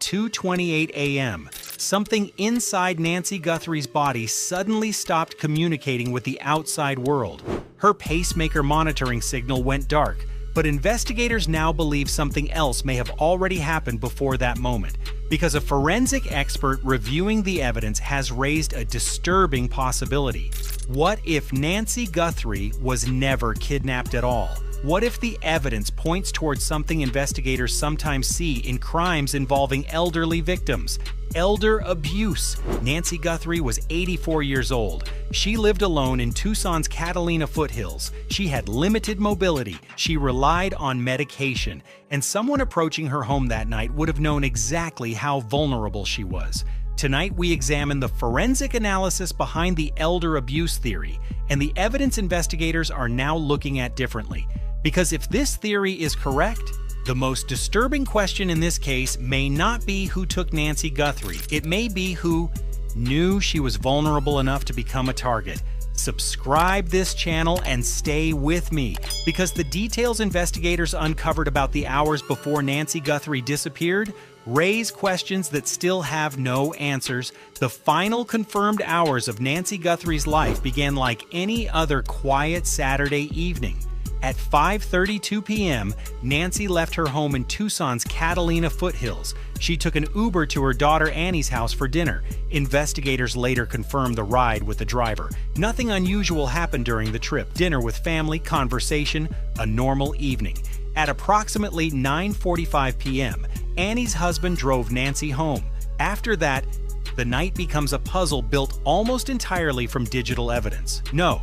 2:28 a.m., something inside Nancy Guthrie's body suddenly stopped communicating with the outside world. Her pacemaker monitoring signal went dark, but investigators now believe something else may have already happened before that moment, because a forensic expert reviewing the evidence has raised a disturbing possibility. What if Nancy Guthrie was never kidnapped at all? What if the evidence points towards something investigators sometimes see in crimes involving elderly victims? Elder abuse. Nancy Guthrie was 84 years old. She lived alone in Tucson's Catalina foothills. She had limited mobility. She relied on medication. And someone approaching her home that night would have known exactly how vulnerable she was. Tonight, we examine the forensic analysis behind the elder abuse theory and the evidence investigators are now looking at differently. Because if this theory is correct, the most disturbing question in this case may not be who took Nancy Guthrie. It may be who knew she was vulnerable enough to become a target. Subscribe this channel and stay with me, because the details investigators uncovered about the hours before Nancy Guthrie disappeared raise questions that still have no answers. The final confirmed hours of Nancy Guthrie's life began like any other quiet Saturday evening. At 5:32 p.m., Nancy left her home in Tucson's Catalina foothills. She took an Uber to her daughter Annie's house for dinner. Investigators later confirmed the ride with the driver. Nothing unusual happened during the trip. Dinner with family, conversation, a normal evening. At approximately 9:45 p.m., Annie's husband drove Nancy home. After that, the night becomes a puzzle built almost entirely from digital evidence. No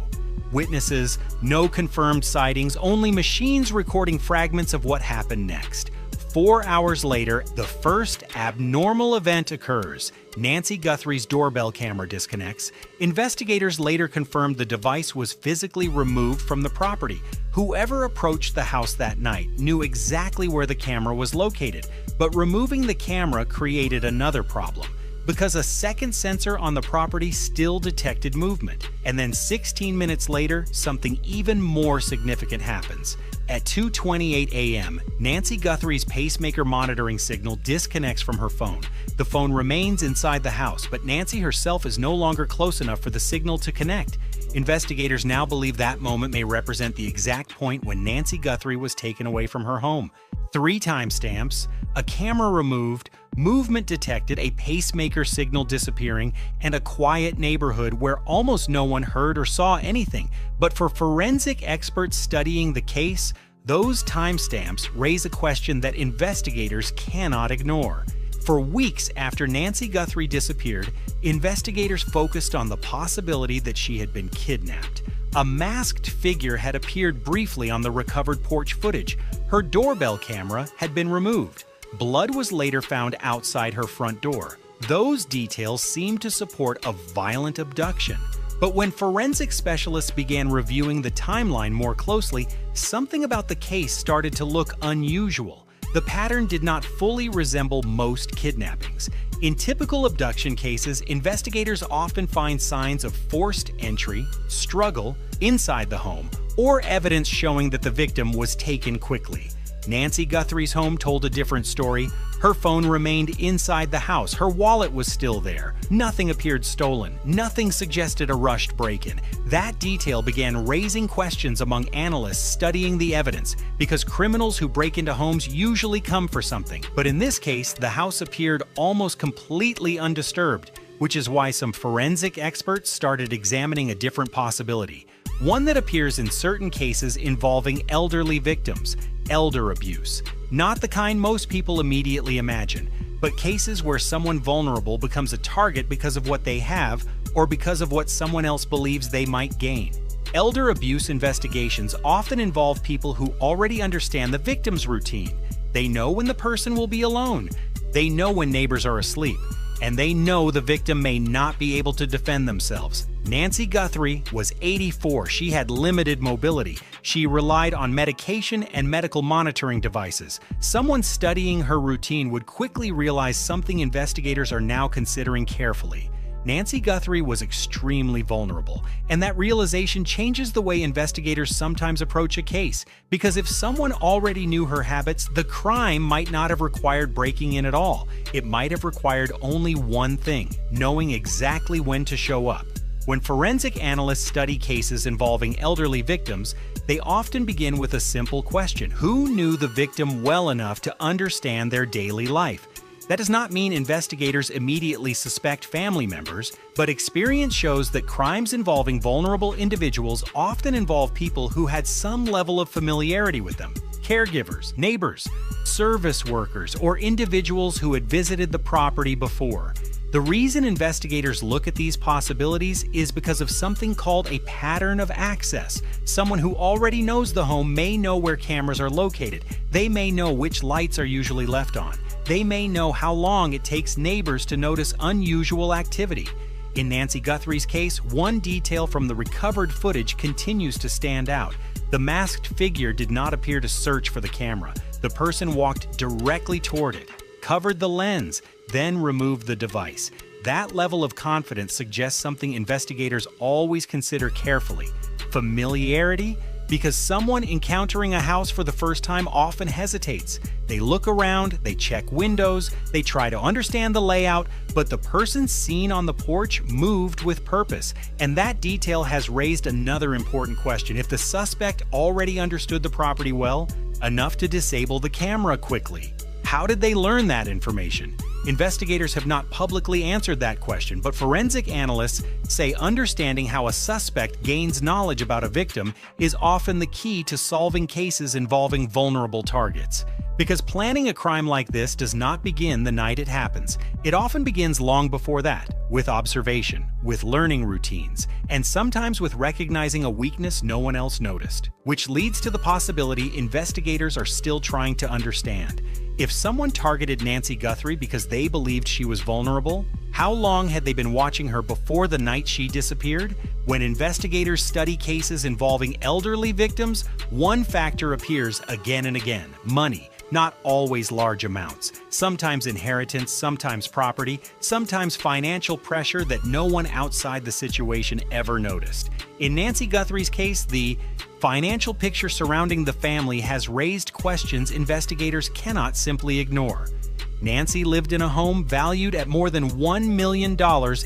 witnesses, no confirmed sightings, only machines recording fragments of what happened next. 4 hours later, the first abnormal event occurs. Nancy Guthrie's doorbell camera disconnects. Investigators later confirmed the device was physically removed from the property. Whoever approached the house that night knew exactly where the camera was located, but removing the camera created another problem, because a second sensor on the property still detected movement. And then 16 minutes later, something even more significant happens. At 2:28 a.m., Nancy Guthrie's pacemaker monitoring signal disconnects from her phone. The phone remains inside the house, but Nancy herself is no longer close enough for the signal to connect. Investigators now believe that moment may represent the exact point when Nancy Guthrie was taken away from her home. 3 timestamps, a camera removed, movement detected, a pacemaker signal disappearing, and a quiet neighborhood where almost no one heard or saw anything. But for forensic experts studying the case, those timestamps raise a question that investigators cannot ignore. For weeks after Nancy Guthrie disappeared, investigators focused on the possibility that she had been kidnapped. A masked figure had appeared briefly on the recovered porch footage. Her doorbell camera had been removed. Blood was later found outside her front door. Those details seemed to support a violent abduction. But when forensic specialists began reviewing the timeline more closely, something about the case started to look unusual. The pattern did not fully resemble most kidnappings. In typical abduction cases, investigators often find signs of forced entry, struggle inside the home, or evidence showing that the victim was taken quickly. Nancy Guthrie's home told a different story. Her phone remained inside the house. Her wallet was still there. Nothing appeared stolen. Nothing suggested a rushed break-in. That detail began raising questions among analysts studying the evidence, because criminals who break into homes usually come for something. But in this case, the house appeared almost completely undisturbed, which is why some forensic experts started examining a different possibility. One that appears in certain cases involving elderly victims, elder abuse. Not the kind most people immediately imagine, but cases where someone vulnerable becomes a target because of what they have or because of what someone else believes they might gain. Elder abuse investigations often involve people who already understand the victim's routine. They know when the person will be alone. They know when neighbors are asleep. And they know the victim may not be able to defend themselves. Nancy Guthrie was 84. She had limited mobility. She relied on medication and medical monitoring devices. Someone studying her routine would quickly realize something investigators are now considering carefully. Nancy Guthrie was extremely vulnerable, and that realization changes the way investigators sometimes approach a case, because if someone already knew her habits, the crime might not have required breaking in at all. It might have required only one thing: knowing exactly when to show up. When forensic analysts study cases involving elderly victims, they often begin with a simple question: who knew the victim well enough to understand their daily life? That does not mean investigators immediately suspect family members, but experience shows that crimes involving vulnerable individuals often involve people who had some level of familiarity with them: caregivers, neighbors, service workers, or individuals who had visited the property before. The reason investigators look at these possibilities is because of something called a pattern of access. Someone who already knows the home may know where cameras are located. They may know which lights are usually left on. They may know how long it takes neighbors to notice unusual activity. In Nancy Guthrie's case, one detail from the recovered footage continues to stand out. The masked figure did not appear to search for the camera. The person walked directly toward it, covered the lens, then removed the device. That level of confidence suggests something investigators always consider carefully: familiarity. Because someone encountering a house for the first time often hesitates. They look around, they check windows, they try to understand the layout, but the person seen on the porch moved with purpose. And that detail has raised another important question: if the suspect already understood the property well, enough to disable the camera quickly. How did they learn that information? Investigators have not publicly answered that question, but forensic analysts say understanding how a suspect gains knowledge about a victim is often the key to solving cases involving vulnerable targets. Because planning a crime like this does not begin the night it happens. It often begins long before that, with observation, with learning routines, and sometimes with recognizing a weakness no one else noticed, which leads to the possibility investigators are still trying to understand. If someone targeted Nancy Guthrie because they believed she was vulnerable, how long had they been watching her before the night she disappeared? When investigators study cases involving elderly victims, one factor appears again and again: money. Not always large amounts. Sometimes inheritance, sometimes property, sometimes financial pressure that no one outside the situation ever noticed. In Nancy Guthrie's case, the financial picture surrounding the family has raised questions investigators cannot simply ignore. Nancy lived in a home valued at more than $1 million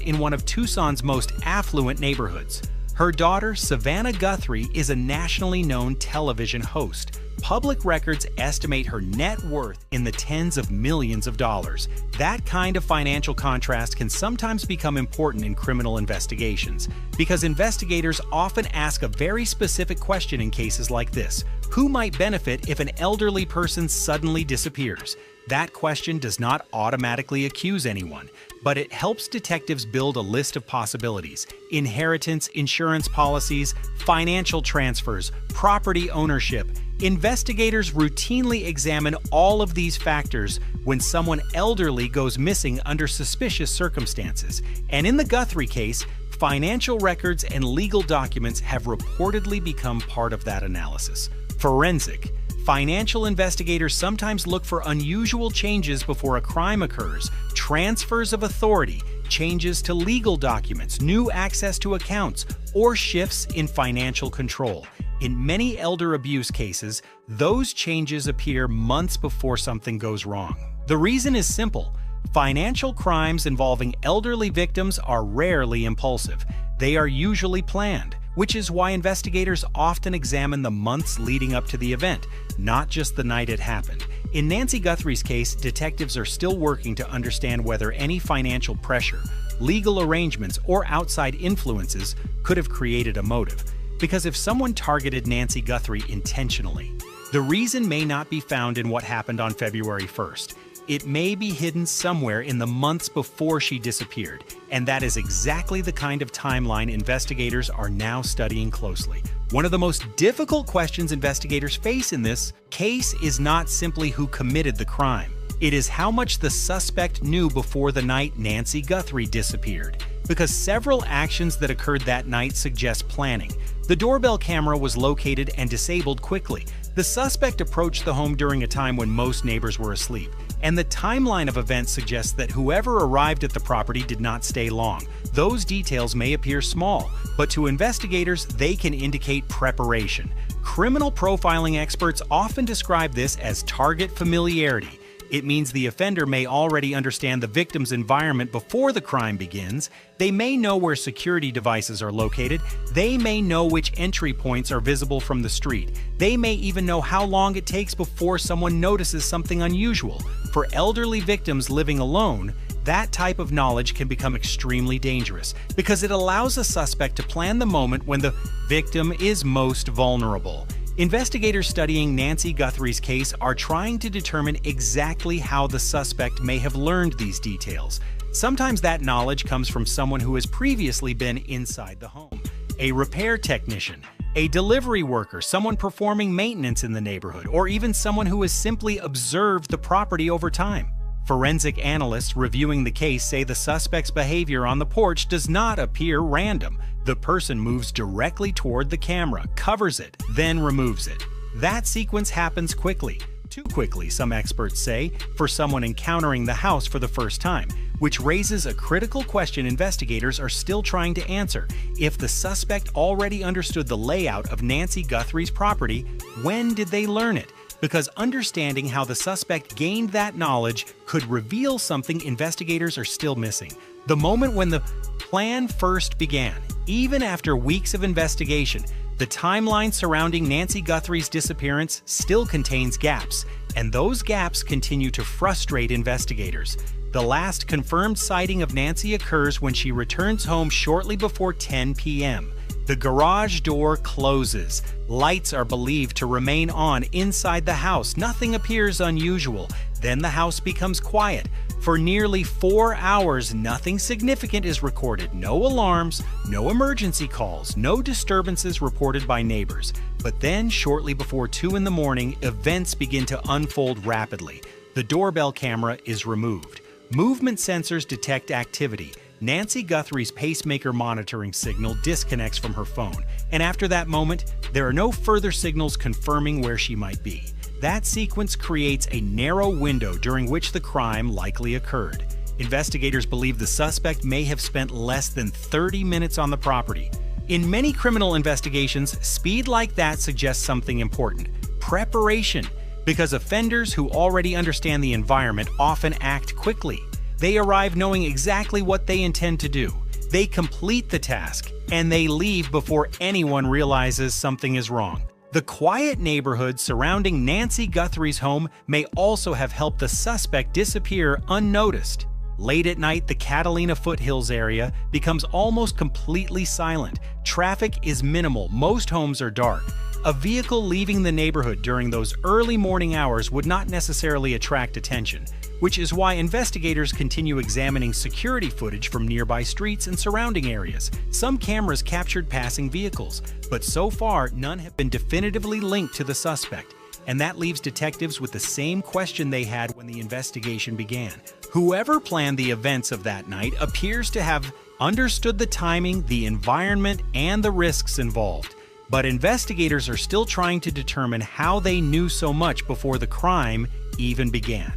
in one of Tucson's most affluent neighborhoods. Her daughter, Savannah Guthrie, is a nationally known television host. Public records estimate her net worth in the tens of millions of dollars. That kind of financial contrast can sometimes become important in criminal investigations, because investigators often ask a very specific question in cases like this: who might benefit if an elderly person suddenly disappears? That question does not automatically accuse anyone, but it helps detectives build a list of possibilities: inheritance, insurance policies, financial transfers, property ownership. Investigators routinely examine all of these factors when someone elderly goes missing under suspicious circumstances. And in the Guthrie case, financial records and legal documents have reportedly become part of that analysis. Forensic. Financial investigators sometimes look for unusual changes before a crime occurs: transfers of authority, changes to legal documents, new access to accounts, or shifts in financial control. In many elder abuse cases, those changes appear months before something goes wrong. The reason is simple: financial crimes involving elderly victims are rarely impulsive. They are usually planned, which is why investigators often examine the months leading up to the event, not just the night it happened. In Nancy Guthrie's case, detectives are still working to understand whether any financial pressure, legal arrangements, or outside influences could have created a motive. Because if someone targeted Nancy Guthrie intentionally, the reason may not be found in what happened on February 1st. It may be hidden somewhere in the months before she disappeared, and that is exactly the kind of timeline investigators are now studying closely. One of the most difficult questions investigators face in this case is not simply who committed the crime. It is how much the suspect knew before the night Nancy Guthrie disappeared, because several actions that occurred that night suggest planning. The doorbell camera was located and disabled quickly. The suspect approached the home during a time when most neighbors were asleep. and the timeline of events suggests that whoever arrived at the property did not stay long. Those details may appear small, but to investigators, they can indicate preparation. Criminal profiling experts often describe this as target familiarity. It means the offender may already understand the victim's environment before the crime begins. They may know where security devices are located. They may know which entry points are visible from the street. They may even know how long it takes before someone notices something unusual. For elderly victims living alone, that type of knowledge can become extremely dangerous because it allows a suspect to plan the moment when the victim is most vulnerable. Investigators studying Nancy Guthrie's case are trying to determine exactly how the suspect may have learned these details. Sometimes that knowledge comes from someone who has previously been inside the home. A repair technician, a delivery worker, someone performing maintenance in the neighborhood, or even someone who has simply observed the property over time. Forensic analysts reviewing the case say the suspect's behavior on the porch does not appear random. The person moves directly toward the camera, covers it, then removes it. That sequence happens quickly. Too quickly, some experts say, for someone encountering the house for the first time, which raises a critical question investigators are still trying to answer. If the suspect already understood the layout of Nancy Guthrie's property, when did they learn it? Because understanding how the suspect gained that knowledge could reveal something investigators are still missing. The moment when the plan first began. Even after weeks of investigation, the timeline surrounding Nancy Guthrie's disappearance still contains gaps, and those gaps continue to frustrate investigators. The last confirmed sighting of Nancy occurs when she returns home shortly before 10 p.m. The garage door closes. Lights are believed to remain on inside the house. Nothing appears unusual. Then the house becomes quiet. For nearly 4 hours, nothing significant is recorded. No alarms, no emergency calls, no disturbances reported by neighbors. But then, shortly before 2 in the morning, events begin to unfold rapidly. The doorbell camera is removed. Movement sensors detect activity. Nancy Guthrie's pacemaker monitoring signal disconnects from her phone, and after that moment, there are no further signals confirming where she might be. That sequence creates a narrow window during which the crime likely occurred. Investigators believe the suspect may have spent less than 30 minutes on the property. In many criminal investigations, speed like that suggests something important: preparation, because offenders who already understand the environment often act quickly. They arrive knowing exactly what they intend to do. They complete the task, and they leave before anyone realizes something is wrong. The quiet neighborhood surrounding Nancy Guthrie's home may also have helped the suspect disappear unnoticed. Late at night, the Catalina foothills area becomes almost completely silent. Traffic is minimal, most homes are dark. A vehicle leaving the neighborhood during those early morning hours would not necessarily attract attention, which is why investigators continue examining security footage from nearby streets and surrounding areas. Some cameras captured passing vehicles, but so far none have been definitively linked to the suspect. And that leaves detectives with the same question they had when the investigation began. Whoever planned the events of that night appears to have understood the timing, the environment, and the risks involved. But investigators are still trying to determine how they knew so much before the crime even began.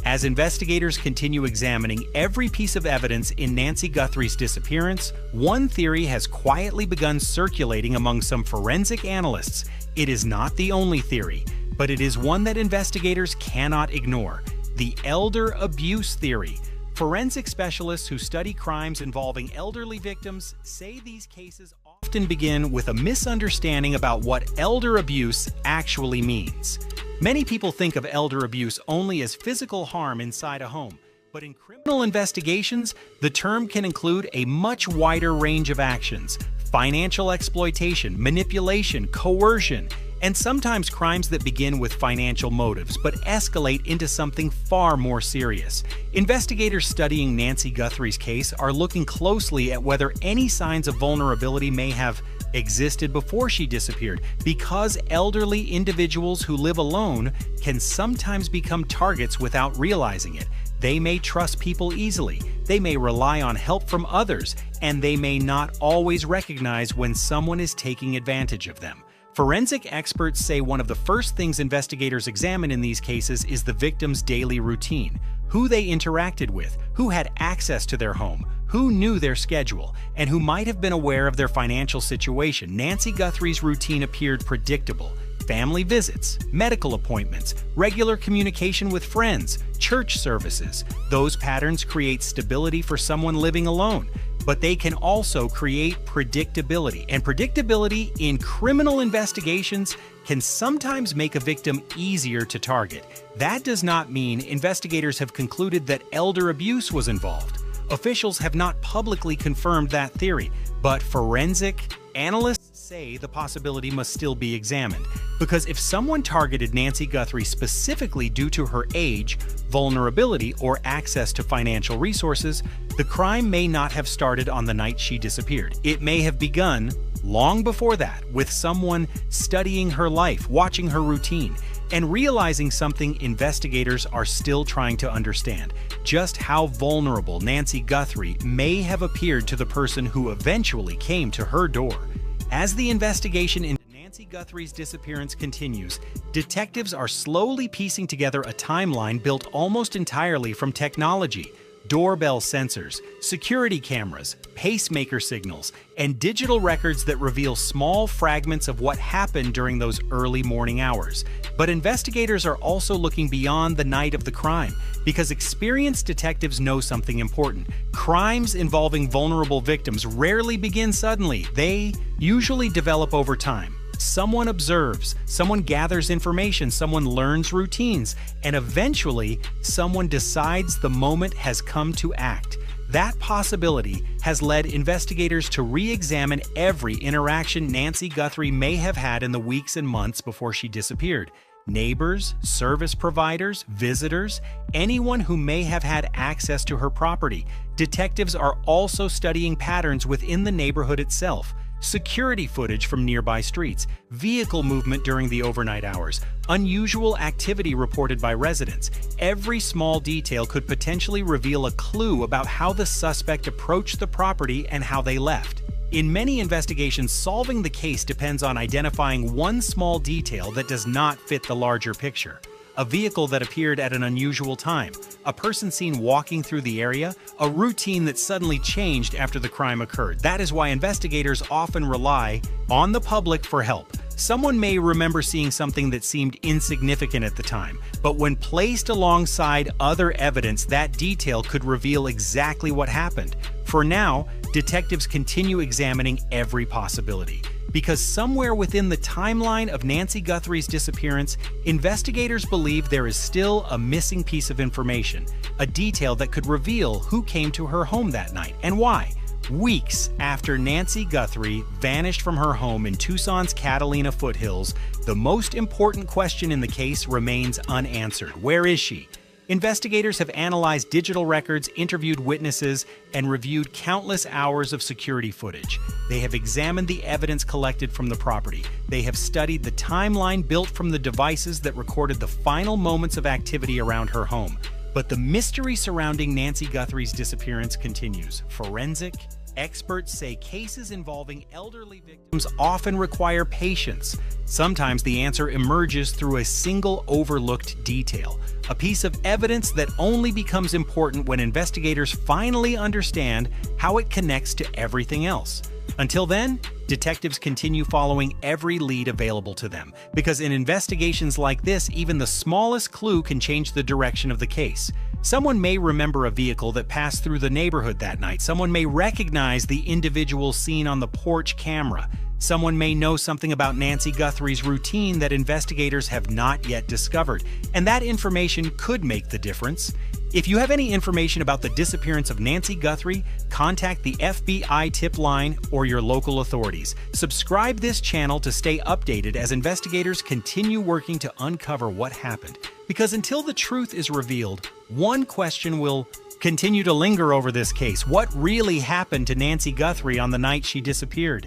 As investigators continue examining every piece of evidence in Nancy Guthrie's disappearance, one theory has quietly begun circulating among some forensic analysts. It is not the only theory, but it is one that investigators cannot ignore: the elder abuse theory. Forensic specialists who study crimes involving elderly victims say these cases often begin with a misunderstanding about what elder abuse actually means. Many people think of elder abuse only as physical harm inside a home, but in criminal investigations, the term can include a much wider range of actions: financial exploitation, manipulation, coercion, and sometimes crimes that begin with financial motives but escalate into something far more serious. Investigators studying Nancy Guthrie's case are looking closely at whether any signs of vulnerability may have existed before she disappeared, because elderly individuals who live alone can sometimes become targets without realizing it. They may trust people easily, they may rely on help from others, and they may not always recognize when someone is taking advantage of them. Forensic experts say one of the first things investigators examine in these cases is the victim's daily routine, who they interacted with, who had access to their home, who knew their schedule, and who might have been aware of their financial situation. Nancy Guthrie's routine appeared predictable. Family visits, medical appointments, regular communication with friends, church services. Those patterns create stability for someone living alone, but they can also create predictability. And predictability in criminal investigations can sometimes make a victim easier to target. That does not mean investigators have concluded that elder abuse was involved. Officials have not publicly confirmed that theory, but forensic analysts say the possibility must still be examined. Because if someone targeted Nancy Guthrie specifically due to her age, vulnerability, or access to financial resources, the crime may not have started on the night she disappeared. It may have begun long before that, with someone studying her life, watching her routine, and realizing something investigators are still trying to understand: just how vulnerable Nancy Guthrie may have appeared to the person who eventually came to her door. As the investigation into Nancy Guthrie's disappearance continues, detectives are slowly piecing together a timeline built almost entirely from technology: doorbell sensors, security cameras, pacemaker signals, and digital records that reveal small fragments of what happened during those early morning hours. But investigators are also looking beyond the night of the crime, because experienced detectives know something important. Crimes involving vulnerable victims rarely begin suddenly. They usually develop over time. Someone observes, someone gathers information, someone learns routines, and eventually someone decides the moment has come to act. That possibility has led investigators to re-examine every interaction Nancy Guthrie may have had in the weeks and months before she disappeared. Neighbors, service providers, visitors, anyone who may have had access to her property. Detectives are also studying patterns within the neighborhood itself: security footage from nearby streets, vehicle movement during the overnight hours, unusual activity reported by residents. Every small detail could potentially reveal a clue about how the suspect approached the property and how they left. In many investigations, solving the case depends on identifying one small detail that does not fit the larger picture. A vehicle that appeared at an unusual time, a person seen walking through the area, a routine that suddenly changed after the crime occurred. That is why investigators often rely on the public for help. Someone may remember seeing something that seemed insignificant at the time, but when placed alongside other evidence, that detail could reveal exactly what happened. For now, detectives continue examining every possibility, because somewhere within the timeline of Nancy Guthrie's disappearance, investigators believe there is still a missing piece of information, a detail that could reveal who came to her home that night and why. Weeks after Nancy Guthrie vanished from her home in Tucson's Catalina foothills, the most important question in the case remains unanswered. Where is she? Investigators have analyzed digital records, interviewed witnesses, and reviewed countless hours of security footage. They have examined the evidence collected from the property. They have studied the timeline built from the devices that recorded the final moments of activity around her home. But the mystery surrounding Nancy Guthrie's disappearance continues. Forensic experts say cases involving elderly victims often require patience. Sometimes the answer emerges through a single overlooked detail, a piece of evidence that only becomes important when investigators finally understand how it connects to everything else. Until then, detectives continue following every lead available to them, because in investigations like this, even the smallest clue can change the direction of the case. Someone may remember a vehicle that passed through the neighborhood that night. Someone may recognize the individual seen on the porch camera. Someone may know something about Nancy Guthrie's routine that investigators have not yet discovered, and that information could make the difference. If you have any information about the disappearance of Nancy Guthrie, contact the FBI tip line or your local authorities. Subscribe this channel to stay updated as investigators continue working to uncover what happened. Because until the truth is revealed, one question will continue to linger over this case: what really happened to Nancy Guthrie on the night she disappeared?